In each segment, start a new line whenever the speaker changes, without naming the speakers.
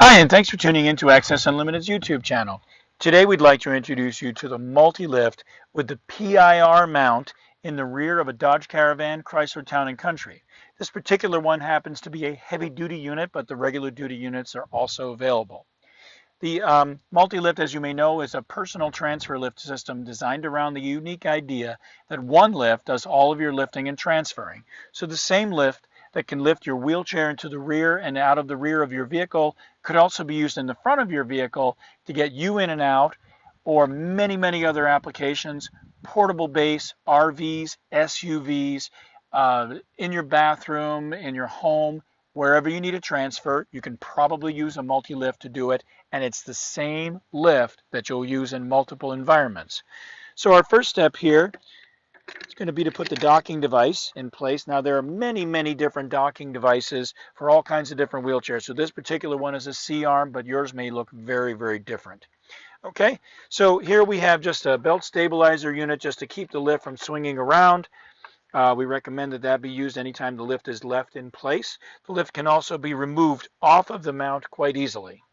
Hi, and thanks for tuning in to Access Unlimited's YouTube channel. Today we'd like to introduce you to the Multi-Lift with the PIR mount in the rear of a Dodge Caravan Chrysler Town Country. This particular one happens to be a heavy-duty unit, but the regular-duty units are also available. The Multi-Lift, as you may know, is a personal transfer lift system designed around the unique idea that one lift does all of your lifting and transferring. So the same lift that can lift your wheelchair into the rear and out of the rear of your vehicle could also be used in the front of your vehicle to get you in and out, or many other applications, portable base, RVs, SUVs, in your bathroom, in your home, wherever you need a transfer. You can probably use a multi-lift to do it, and it's the same lift that you'll use in multiple environments. So our first step here is going to be to put the docking device in place. Now there are many different docking devices for all kinds of different wheelchairs. So this particular one is a C-arm, but yours may look very different. Okay, so here we have just a belt stabilizer unit just to keep the lift from swinging around. We recommend that be used anytime the lift is left in place. The lift can also be removed off of the mount quite easily.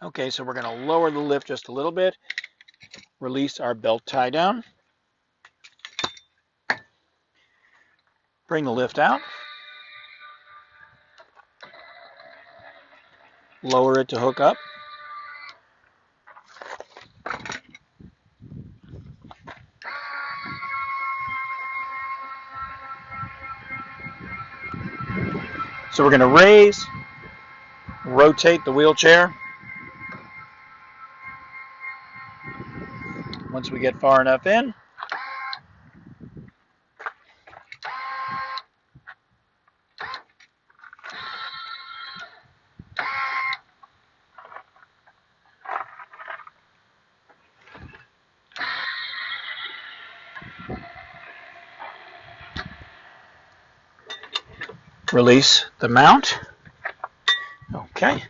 Okay, so we're going to lower the lift just a little bit, release our belt tie down, bring the lift out, lower it to hook up. So we're going to raise, rotate the wheelchair. Once we get far enough in, release the mount. Okay,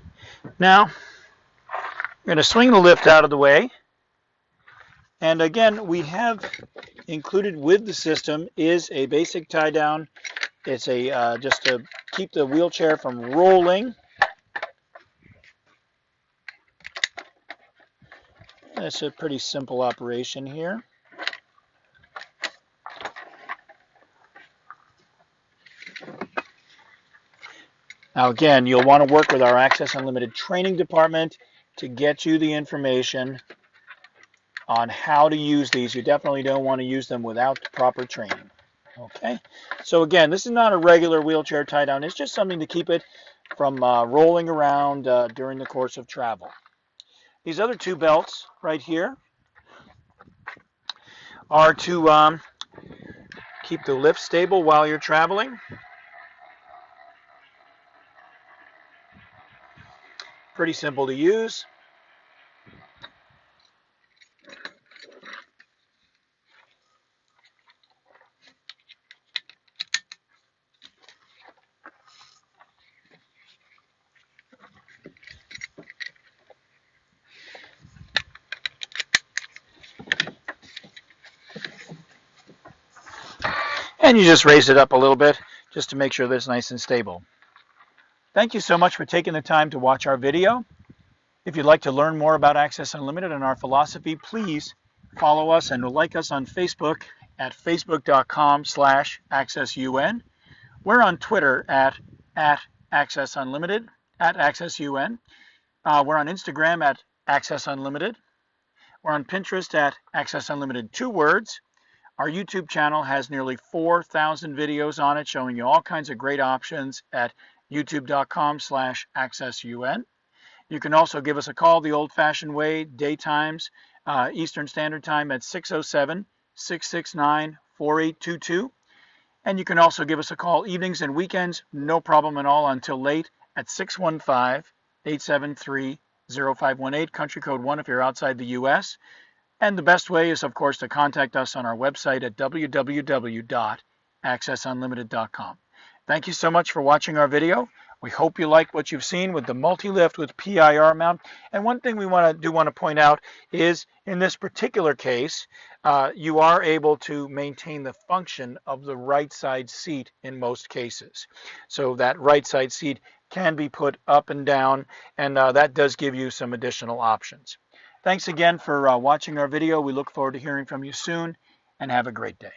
now we're going to swing the lift out of the way. And again, we have included with the system is a basic tie down. It's a just to keep the wheelchair from rolling. That's a pretty simple operation here. Now again, you'll want to work with our Access Unlimited training department to get you the information on how to use these. You definitely don't want to use them without proper training. Okay, so again, this is not a regular wheelchair tie down. It's just something to keep it from rolling around during the course of travel. These other two belts right here are to keep the lift stable while you're traveling. Pretty simple to use. And you just raise it up a little bit just to make sure that it's nice and stable. Thank you so much for taking the time to watch our video. If you'd like to learn more about Access Unlimited and our philosophy, please follow us and like us on Facebook at facebook.com/accessun. We're on Twitter at Access Unlimited, at AccessUN. We're on Instagram at Access Unlimited. We're on Pinterest at Access Unlimited, 2 words. Our YouTube channel has nearly 4,000 videos on it showing you all kinds of great options at youtube.com/accessun. You can also give us a call the old-fashioned way, daytimes, Eastern Standard Time at 607-669-4822. And you can also give us a call evenings and weekends, no problem at all, until late at 615-873-0518, country code 1 if you're outside the U.S. And the best way is, of course, to contact us on our website at www.accessunlimited.com. Thank you so much for watching our video. We hope you like what you've seen with the Multi-Lift with PIR mount. And one thing we want to point out is in this particular case, you are able to maintain the function of the right side seat in most cases. So that right side seat can be put up and down, and that does give you some additional options. Thanks again for watching our video. We look forward to hearing from you soon, and have a great day.